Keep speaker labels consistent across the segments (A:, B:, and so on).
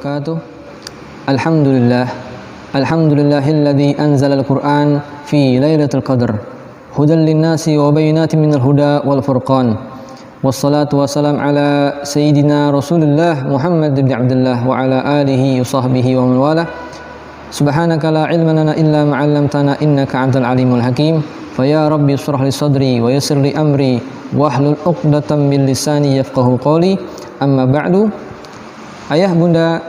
A: wabarakatuh. Alhamdulillahilladzi anzalal Qur'an fi lailatul qadr hudan linnasi wa bayyinatin minal huda wal furqan. Wassalatu wassalam ala sayyidina Rasulillah Muhammad bin Abdullah wa ala alihi wa sahbihi wa man wala. Subhanaka la ilma lana illa ma 'allamtana innaka antal alimul hakim. Faya rabbi shrah li sadri wa yassir li amri wahlul 'uqdatam min lisani yafqahu qawli. Amma ba'du. Ayah, bunda,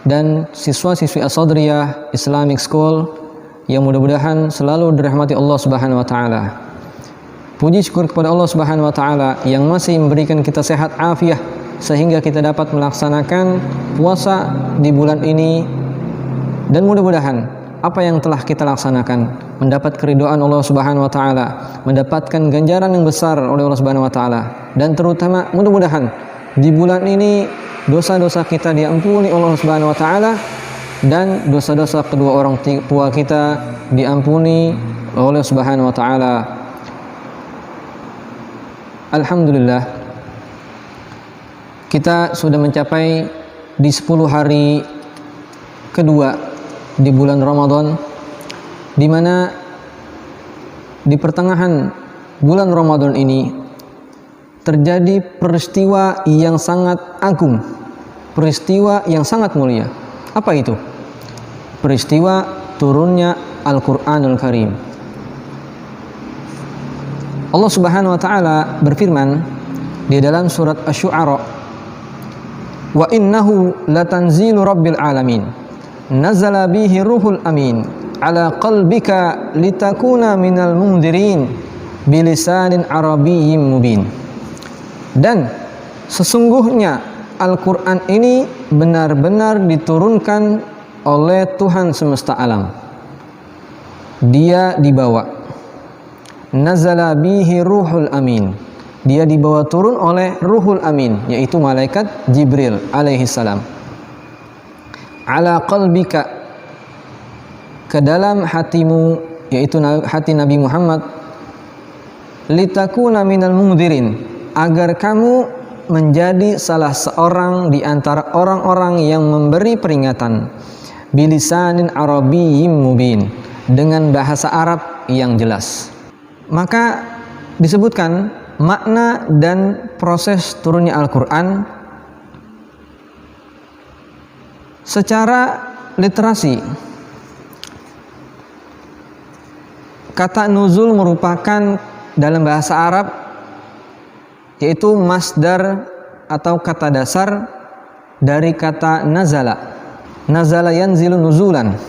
A: dan siswa-siswi As-Sadriyah Islamic School yang mudah-mudahan selalu dirahmati Allah Subhanahu wa taala. Puji syukur kepada Allah Subhanahu wa taala yang masih memberikan kita sehat afiah sehingga kita dapat melaksanakan puasa di bulan ini, dan mudah-mudahan apa yang telah kita laksanakan mendapat keridhaan Allah Subhanahu wa taala, mendapatkan ganjaran yang besar oleh Allah Subhanahu wa taala, dan terutama mudah-mudahan di bulan ini dosa-dosa kita diampuni Allah Subhanahu wa taala dan dosa-dosa kedua orang tua kita diampuni oleh Subhanahu wa taala. Alhamdulillah, kita sudah mencapai di 10 hari kedua di bulan Ramadan, di mana di pertengahan bulan Ramadan ini terjadi peristiwa yang sangat agung, peristiwa yang sangat mulia. Apa itu? Peristiwa turunnya Al-Qur'anul Karim. Allah Subhanahu wa taala berfirman di dalam surat Asy-Syu'ara, "Wa innahu latanzilu rabbil alamin. Nazala bihi ruhul amin ala qalbika litakuna minal mundirin bilisanin arabiyyin mubin." Dan sesungguhnya Al-Quran ini benar-benar diturunkan oleh Tuhan semesta alam. Dia dibawa, nazala bihi ruhul amin, dia dibawa turun oleh ruhul amin, yaitu malaikat Jibril alaihissalam, ala qalbika, ke dalam hatimu, yaitu hati Nabi Muhammad, litakuna minal mundirin, agar kamu menjadi salah seorang di antara orang-orang yang memberi peringatan, bilisanin arabiyyin mubin, dengan bahasa Arab yang jelas. Maka disebutkan makna dan proses turunnya Al-Quran secara literasi. Kata nuzul merupakan dalam bahasa Arab yaitu masdar atau kata dasar dari kata nazala. Nazala yanzilu nuzulan.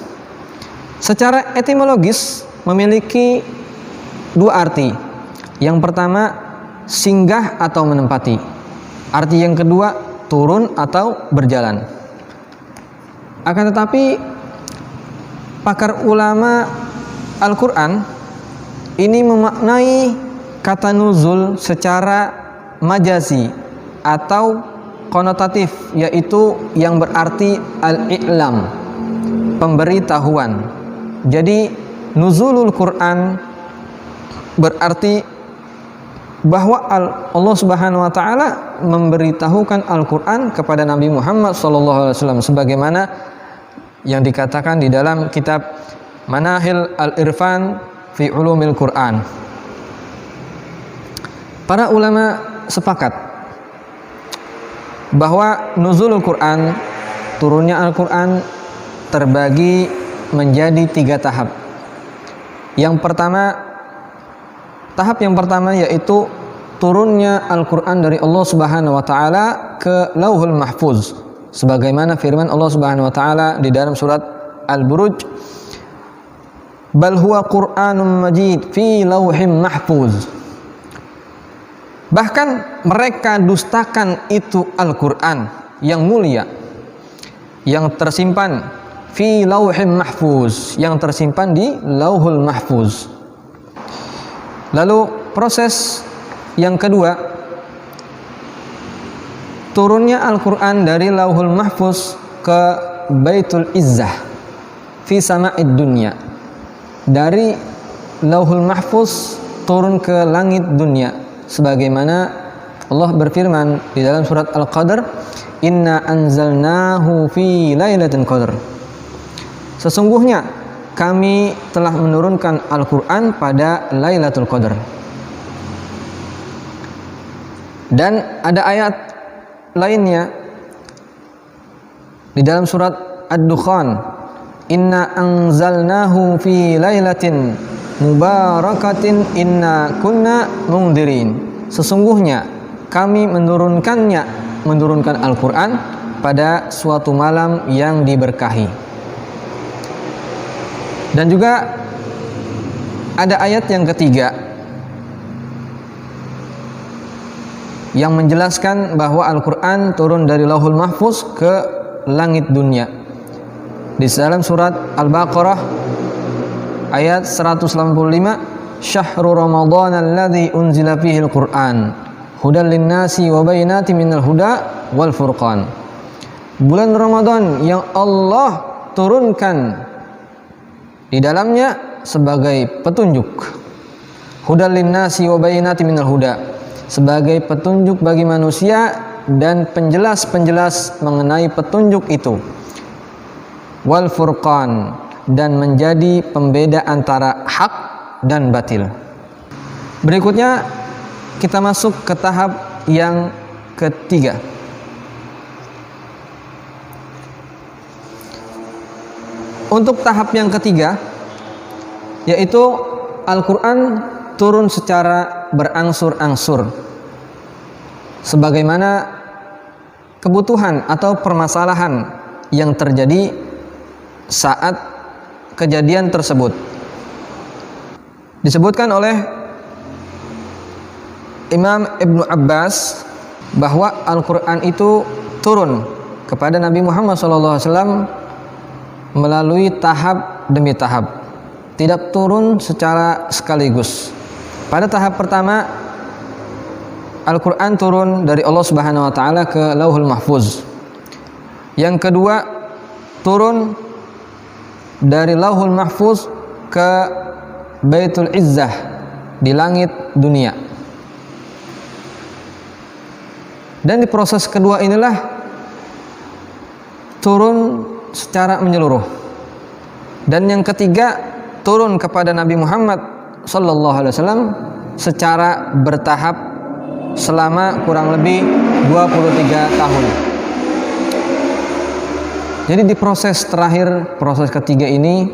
A: Secara etimologis memiliki dua arti. Yang pertama, singgah atau menempati. Arti yang kedua, turun atau berjalan. Akan tetapi pakar ulama Al-Quran ini memaknai kata nuzul secara majazi atau konotatif, yaitu yang berarti al-i'lam, pemberitahuan. Jadi nuzulul Quran berarti bahwa Allah Subhanahu wa taala memberitahukan Al-Quran kepada Nabi Muhammad SAW, sebagaimana yang dikatakan di dalam kitab Manahil Al-Irfan fi Ulumil Quran. Para ulama sepakat bahwa nuzulul Quran, turunnya Al-Quran, terbagi menjadi 3 tahap. Tahap yang pertama yaitu turunnya Al-Quran dari Allah Subhanahu wa taala ke Lauhul Mahfuz, sebagaimana firman Allah Subhanahu wa taala di dalam surat Al-Buruj, bal huwa Qur'anun Majid fi lauhim mahfuz. Bahkan mereka dustakan itu Al-Quran yang mulia, yang tersimpan fi lauhim mahfuz, yang tersimpan di Lauhul Mahfuz. Lalu proses yang kedua, turunnya Al-Quran dari Lauhul Mahfuz ke Baitul Izzah fi sama'id dunya. Dari Lauhul Mahfuz turun ke langit dunia, sebagaimana Allah berfirman di dalam surat Al-Qadr, "Inna anzalnahu fi lailatul qadr." Sesungguhnya kami telah menurunkan Al-Qur'an pada Lailatul Qadar. Dan ada ayat lainnya di dalam surat Ad-Dukhan, "Inna anzalnahu fi lailatin mubarakatin inna kunna mundirin." Sesungguhnya kami menurunkan Al-Qur'an pada suatu malam yang diberkahi. Dan juga ada ayat yang ketiga yang menjelaskan bahwa Al-Qur'an turun dari Lauhul Mahfuz ke langit dunia. Di dalam surat Al-Baqarah ayat 185, "Syahrul Ramadan alladzi unzila fihi al-Qur'an hudal linnasi wa bayyinatin minal huda wal furqan." Bulan Ramadan yang Allah turunkan di dalamnya sebagai petunjuk, hudal linnasi wa bayyinatin minal huda, sebagai petunjuk bagi manusia dan penjelas-penjelas mengenai petunjuk itu, wal furqan, dan menjadi pembeda antara hak dan batil. Berikutnya kita masuk ke tahap yang ketiga. Untuk tahap yang ketiga, yaitu Al-Quran turun secara berangsur-angsur, sebagaimana kebutuhan atau permasalahan yang terjadi saat kejadian tersebut. Disebutkan oleh Imam Ibnu Abbas bahwa Al-Quran itu turun kepada Nabi Muhammad SAW melalui tahap demi tahap, tidak turun secara sekaligus. Pada tahap pertama, Al-Quran turun dari Allah Subhanahu wa Ta'ala ke Lauhul Mahfuz. Yang kedua, turun dari Lauhul Mahfuz ke Baitul Izzah di langit dunia. Dan di proses kedua inilah turun secara menyeluruh. Dan yang ketiga, turun kepada Nabi Muhammad sallallahu alaihi wasallam secara bertahap selama kurang lebih 23 tahun. Jadi di proses terakhir, proses ketiga ini,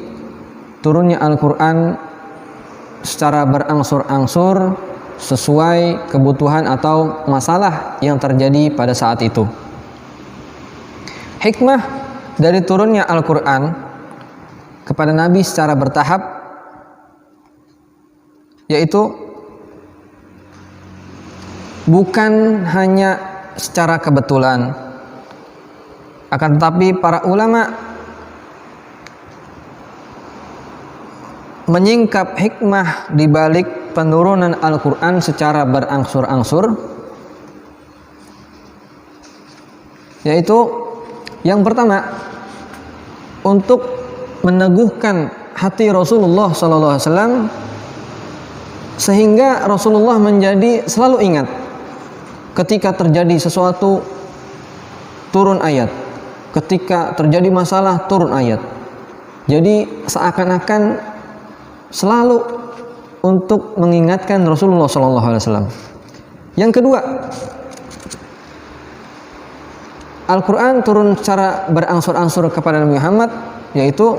A: turunnya Al-Quran secara berangsur-angsur sesuai kebutuhan atau masalah yang terjadi pada saat itu. Hikmah dari turunnya Al-Quran kepada Nabi secara bertahap, yaitu bukan hanya secara kebetulan, akan tetapi para ulama menyingkap hikmah di balik penurunan Al-Quran secara berangsur-angsur, yaitu yang pertama, untuk meneguhkan hati Rasulullah SAW, sehingga Rasulullah menjadi selalu ingat ketika terjadi sesuatu turun ayat, ketika terjadi masalah turun ayat. Jadi seakan-akan selalu untuk mengingatkan Rasulullah SAW. Yang kedua, Al-Quran turun secara berangsur-angsur kepada Nabi Muhammad, yaitu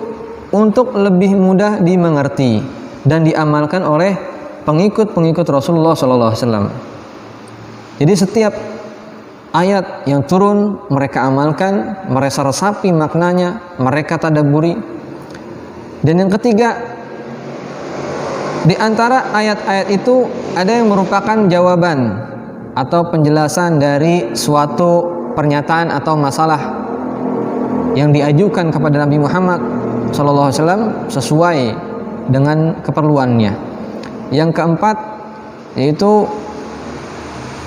A: untuk lebih mudah dimengerti dan diamalkan oleh pengikut-pengikut Rasulullah SAW. Jadi setiap ayat yang turun mereka amalkan, mereka resapi maknanya, mereka tadabburi. Dan yang ketiga, di antara ayat-ayat itu ada yang merupakan jawaban atau penjelasan dari suatu pernyataan atau masalah yang diajukan kepada Nabi Muhammad SAW sesuai dengan keperluannya. Yang keempat, yaitu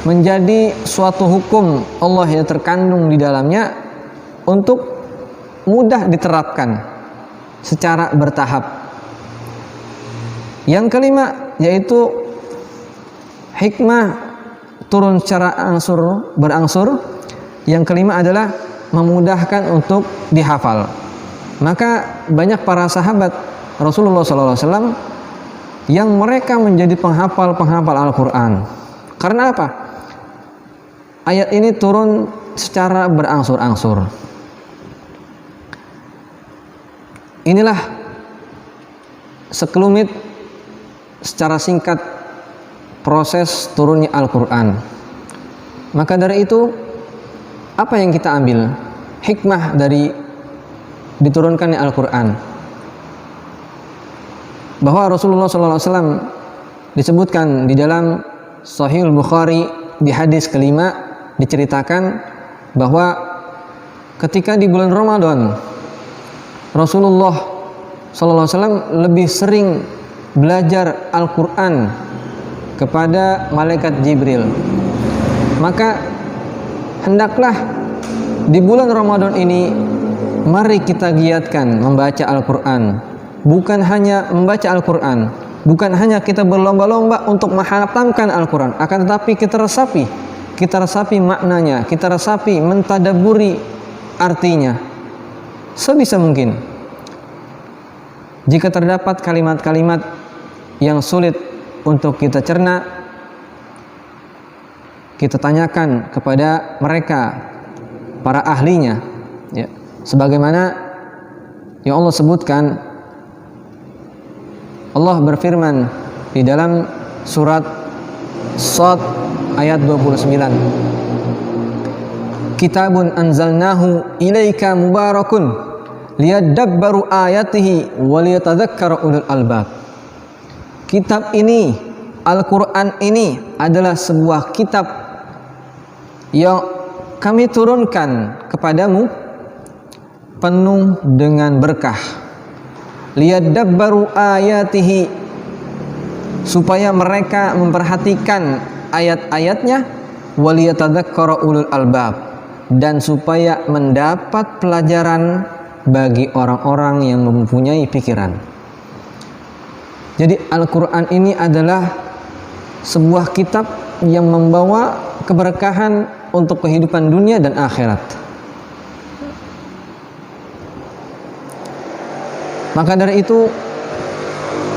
A: menjadi suatu hukum Allah yang terkandung di dalamnya untuk mudah diterapkan secara bertahap. Yang kelima, yaitu hikmah turun secara berangsur. Yang kelima adalah memudahkan untuk dihafal. Maka banyak para sahabat Rasulullah SAW yang mereka menjadi penghafal Al-Quran. Karena apa? Ayat ini turun secara berangsur-angsur. Inilah sekelumit secara singkat proses turunnya Al-Quran. Maka dari itu, apa yang kita ambil? Hikmah dari diturunkannya Al-Quran. Bahwa Rasulullah SAW disebutkan di dalam Sahih Bukhari di hadis kelima, diceritakan bahwa ketika di bulan Ramadan Rasulullah SAW lebih sering belajar Al-Quran kepada malaikat Jibril. Maka hendaklah di bulan Ramadan ini mari kita giatkan membaca Al-Quran. Bukan hanya membaca Al-Quran, bukan hanya kita berlomba-lomba untuk menghatamkan Al-Quran, akan tetapi kita resapi maknanya, kita resapi, mentadaburi artinya sebisa mungkin. Jika terdapat kalimat-kalimat yang sulit untuk kita cerna, kita tanyakan kepada mereka, para ahlinya, ya. Sebagaimana yang Allah sebutkan, Allah berfirman di dalam surat Shad ayat 29, Kitabun anzalnahu ilaika mubarakun liyadabbaru ayatihi wa liyatadzakkara ulul albab. Kitab ini, Al-Quran ini adalah sebuah kitab yang kami turunkan kepadamu penuh dengan berkah. Liyadabbaru ayatihi, supaya mereka memperhatikan ayat-ayatnya, waliyatadzakkara ulul albab, dan supaya mendapat pelajaran bagi orang-orang yang mempunyai pikiran. Jadi Al-Quran ini adalah sebuah kitab yang membawa keberkahan untuk kehidupan dunia dan akhirat. Maka dari itu,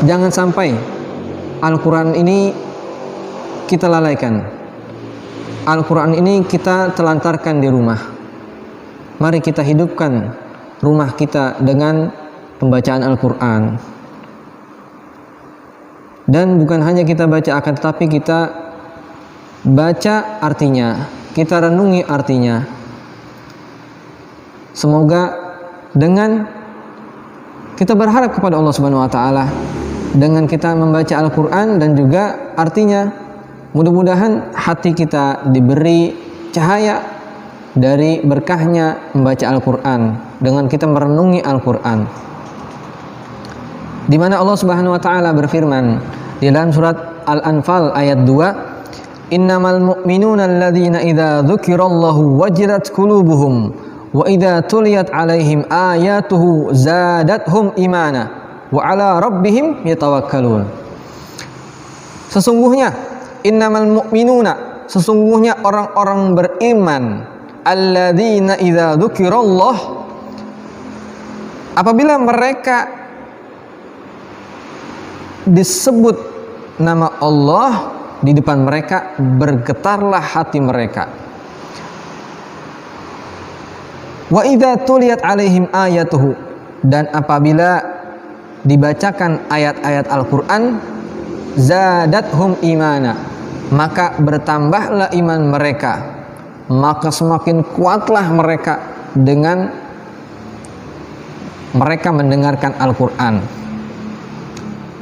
A: jangan sampai Al-Quran ini kita lalaikan. Al-Quran ini kita telantarkan di rumah. Mari kita hidupkan rumah kita dengan pembacaan Al-Quran. Dan bukan hanya kita baca, akan tetapi kita baca artinya, kita renungi artinya. Semoga dengan kita berharap kepada Allah Subhanahu wa taala dengan kita membaca Al-Qur'an dan juga artinya, mudah-mudahan hati kita diberi cahaya dari berkahnya membaca Al-Qur'an dengan kita merenungi Al-Qur'an. Di mana Allah Subhanahu wa taala berfirman di dalam surat Al-Anfal ayat 2, Innamal mu'minuna alladzina idza dzukirallahu wajilat qulubuhum wa idza tuliyat alaihim ayatuhu zadathum imana wa ala rabbihim yatawakkalun. Sesungguhnya innamal mu'minuna, sesungguhnya orang-orang beriman, alladzina idza dzukirallah, apabila mereka disebut nama Allah di depan mereka, bergetarlah hati mereka. Wa idza tuliyat alaihim ayatuhu, dan apabila dibacakan ayat-ayat Al-Qur'an, zadathum imana, maka bertambahlah iman mereka, maka semakin kuatlah mereka dengan mereka mendengarkan Al-Qur'an.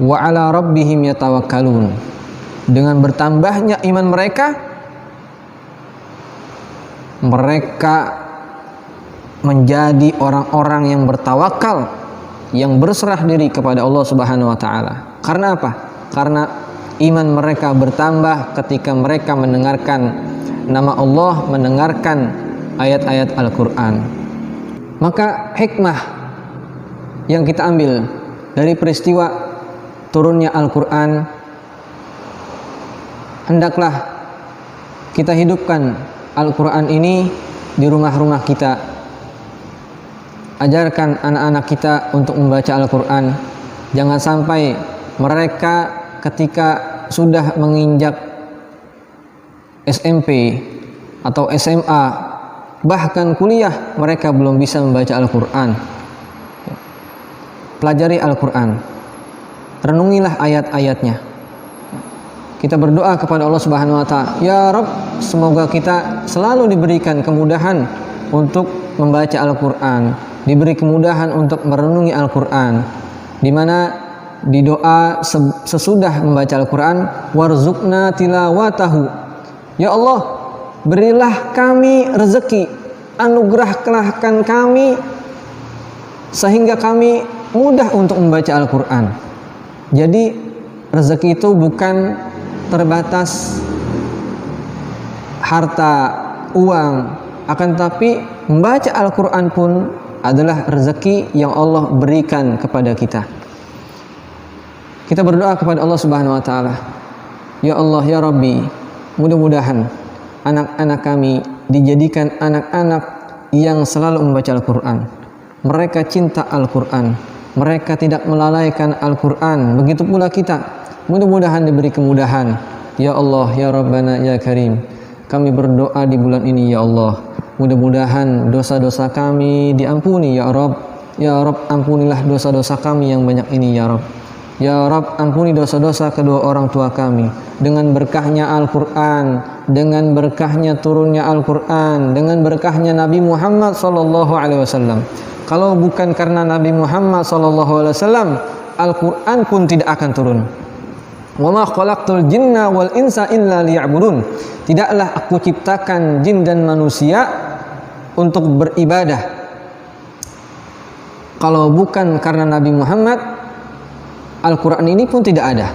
A: Wa ala rabbihim yatawakkalun, dengan bertambahnya iman mereka menjadi orang-orang yang bertawakal, yang berserah diri kepada Allah Subhanahu wa taala. Karena apa? Karena iman mereka bertambah ketika mereka mendengarkan nama Allah, mendengarkan ayat-ayat Al-Qur'an. Maka hikmah yang kita ambil dari peristiwa turunnya Al-Qur'an, hendaklah kita hidupkan Al-Quran ini di rumah-rumah kita. Ajarkan anak-anak kita untuk membaca Al-Quran. Jangan sampai mereka ketika sudah menginjak SMP atau SMA, bahkan kuliah, mereka belum bisa membaca Al-Quran. Pelajari Al-Quran, renungilah ayat-ayatnya. Kita berdoa kepada Allah Subhanahu wa Ta'ala, ya Rabb, semoga kita selalu diberikan kemudahan untuk membaca Al-Quran, diberi kemudahan untuk merenungi Al-Quran, di mana di doa sesudah membaca Al-Quran, warzuqna tilawatahu, ya Allah, berilah kami rezeki, anugerahkan kami sehingga kami mudah untuk membaca Al-Quran. Jadi rezeki itu bukan terbatas harta, uang, akan tetapi membaca Al-Quran pun adalah rezeki yang Allah berikan kepada kita. Kita berdoa kepada Allah Subhanahu wa Ta'ala, ya Allah, ya Rabbi, mudah-mudahan anak-anak kami dijadikan anak-anak yang selalu membaca Al-Quran. Mereka cinta Al-Quran, mereka tidak melalaikan Al-Quran. Begitu pula kita, mudah-mudahan diberi kemudahan. Ya Allah, ya Rabbana, ya Karim, kami berdoa di bulan ini, ya Allah, mudah-mudahan dosa-dosa kami diampuni, ya Rabb. Ya Rabb, ampunilah dosa-dosa kami yang banyak ini, ya Rabb. Ya Rabb, ampuni dosa-dosa kedua orang tua kami dengan berkahnya Al-Quran, dengan berkahnya turunnya Al-Quran, dengan berkahnya Nabi Muhammad SAW. Kalau bukan karena Nabi Muhammad SAW, Al-Quran pun tidak akan turun. Wa ma khalaqtul jinna wal insa illa liya'budun. Tidaklah aku ciptakan jin dan manusia untuk beribadah. Kalau bukan karena Nabi Muhammad, Al-Quran ini pun tidak ada.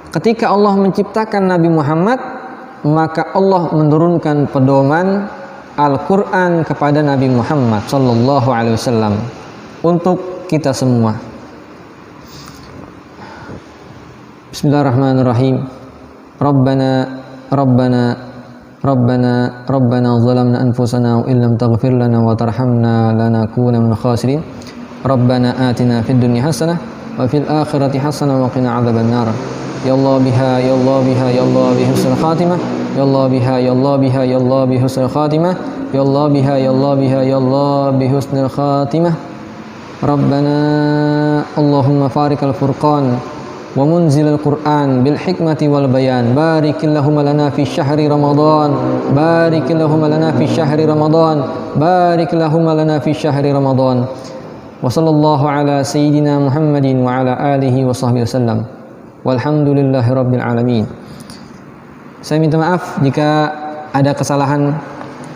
A: Ketika Allah menciptakan Nabi Muhammad, maka Allah menurunkan pedoman Al-Quran kepada Nabi Muhammad sallallahu alaihi wasallam untuk kita semua. Bismillahirrahmanirrahim. Rabbana zalamna anfusana wa illam taghfir lana wa tarhamna lanakunanna minal khasirin. Rabbana atina fid dunya hasanah wa fil akhirati hasanah wa qina adzabannar. Ya Allah biha, ya Allah biha, ya Allah bi husnul khatimah. Ya Allah biha, ya Allah biha, ya Allah bi husnul khatimah. Ya Allah biha, ya Allah biha, ya Allah bi husnul khatimah. Rabbana Allahumma farikal furqan wa munzilal Qur'an bil hikmati wal bayan. Barikillahumma lana fi syahri Ramadan. Barikillahumma lana fi syahri Ramadan. Barikillahumma lana fi syahri Ramadan. Wa sallallahu ala sayyidina Muhammadin wa ala alihi wa sahbihi wasallam. Walhamdulillahi rabbil alamin. Saya minta maaf jika ada kesalahan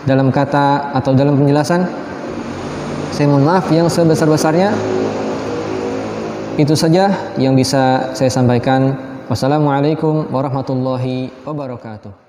A: dalam kata atau dalam penjelasan. Saya mohon maaf yang sebesar-besarnya. Itu saja yang bisa saya sampaikan. Wassalamualaikum warahmatullahi wabarakatuh.